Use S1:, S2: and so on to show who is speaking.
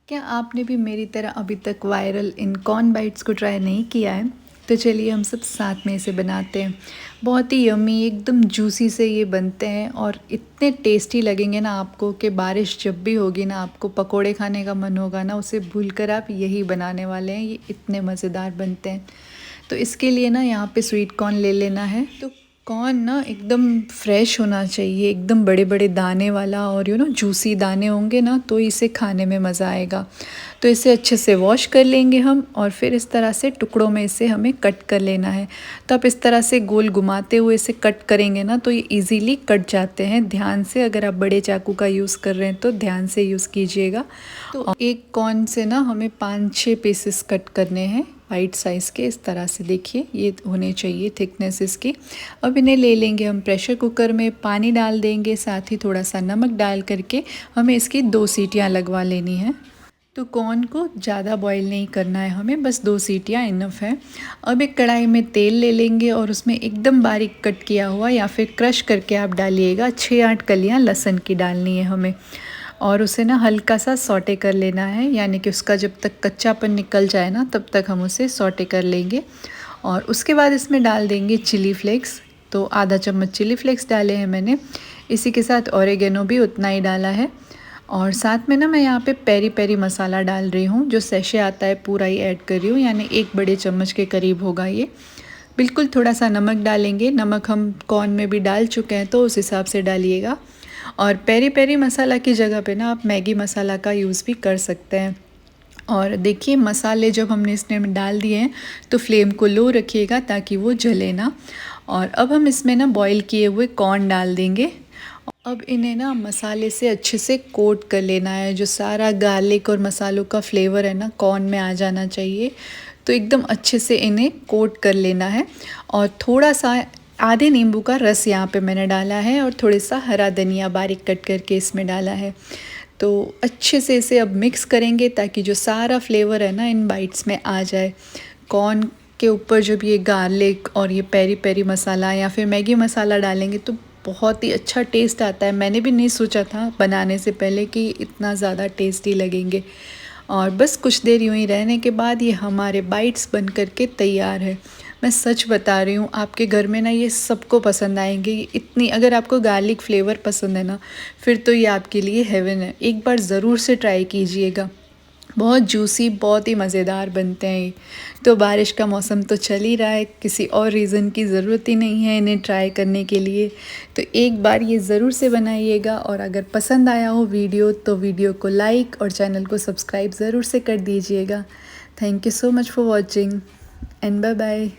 S1: क्या आपने भी मेरी तरह अभी तक वायरल इन कॉर्न बाइट्स को ट्राई नहीं किया है? तो चलिए हम सब साथ में इसे बनाते हैं। बहुत ही यम्मी एकदम जूसी से ये बनते हैं और इतने टेस्टी लगेंगे ना आपको कि बारिश जब भी होगी ना आपको पकोड़े खाने का मन होगा ना उसे भूलकर आप यही बनाने वाले हैं। ये इतने मज़ेदार बनते हैं। तो इसके लिए ना यहाँ पे स्वीट कॉर्न ले लेना है। तो कॉर्न ना एकदम फ्रेश होना चाहिए, एकदम बड़े बड़े दाने वाला, और जूसी दाने होंगे ना तो इसे खाने में मज़ा आएगा। तो इसे अच्छे से वॉश कर लेंगे हम और फिर इस तरह से टुकड़ों में इसे हमें कट कर लेना है। तो आप इस तरह से गोल घुमाते हुए इसे कट करेंगे ना तो ये इजीली कट जाते हैं। ध्यान से, अगर आप बड़े चाकू का यूज़ कर रहे हैं तो ध्यान से यूज़ कीजिएगा। तो एक कॉर्न से ना हमें 5-6 पीसेस कट करने हैं वाइट साइज़ के। इस तरह से देखिए ये होने चाहिए थिकनेस इसकी। अब इन्हें ले लेंगे हम प्रेशर कुकर में, पानी डाल देंगे, साथ ही थोड़ा सा नमक डाल करके हमें इसकी 2 सीटियां लगवा लेनी है। तो कॉर्न को ज़्यादा बॉईल नहीं करना है हमें, बस 2 सीटियां इनफ है। अब एक कढ़ाई में तेल ले लेंगे और उसमें एकदम बारीक कट किया हुआ या फिर क्रश करके आप डालिएगा 6-8 कलियां लहसुन की डालनी है हमें, और उसे ना हल्का सा सौटे कर लेना है, यानी कि उसका जब तक कच्चापन निकल जाए ना तब तक हम उसे सौटे कर लेंगे। और उसके बाद इसमें डाल देंगे चिली फ्लेक्स। तो आधा चम्मच चिली फ्लेक्स डाले हैं मैंने। इसी के साथ ऑरिगेनो भी उतना ही डाला है। और साथ में ना मैं यहाँ पे पेरी पेरी मसाला डाल रही हूँ, जो सैशे आता है पूरा ही ऐड कर रही हूँ, यानी 1 बड़े चम्मच के करीब होगा ये। बिल्कुल थोड़ा सा नमक डालेंगे, नमक हम कॉर्न में भी डाल चुके हैं तो उस हिसाब से डालिएगा। और पेरी पेरी मसाला की जगह पे ना आप मैगी मसाला का यूज़ भी कर सकते हैं। और देखिए मसाले जब हमने इसमें डाल दिए हैं तो फ्लेम को लो रखिएगा ताकि वो जले ना। और अब हम इसमें ना बॉईल किए हुए कॉर्न डाल देंगे। अब इन्हें ना मसाले से अच्छे से कोट कर लेना है। जो सारा गार्लिक और मसालों का फ्लेवर है ना कॉर्न में आ जाना चाहिए। तो एकदम अच्छे से इन्हें कोट कर लेना है। और थोड़ा सा आधे नींबू का रस यहाँ पे मैंने डाला है और थोड़ा सा हरा धनिया बारीक कट करके इसमें डाला है। तो अच्छे से इसे अब मिक्स करेंगे ताकि जो सारा फ्लेवर है ना इन बाइट्स में आ जाए। कॉर्न के ऊपर जब ये गार्लिक और ये पेरी पेरी मसाला या फिर मैगी मसाला डालेंगे तो बहुत ही अच्छा टेस्ट आता है। मैंने भी नहीं सोचा था बनाने से पहले कि इतना ज़्यादा टेस्टी लगेंगे। और बस कुछ देर यूँ ही रहने के बाद ये हमारे बाइट्स बन करके तैयार है। मैं सच बता रही हूँ, आपके घर में ना ये सबको पसंद आएंगे। इतनी, अगर आपको गार्लिक फ्लेवर पसंद है ना फिर तो ये आपके लिए हेवन है। एक बार ज़रूर से ट्राई कीजिएगा। बहुत जूसी, बहुत ही मज़ेदार बनते हैं ये। तो बारिश का मौसम तो चल ही रहा है, किसी और रीज़न की ज़रूरत ही नहीं है इन्हें ट्राई करने के लिए। तो एक बार ये ज़रूर से बनाइएगा। और अगर पसंद आया हो वीडियो तो वीडियो को लाइक और चैनल को सब्सक्राइब ज़रूर से कर दीजिएगा। Thank you so much for watching and bye bye.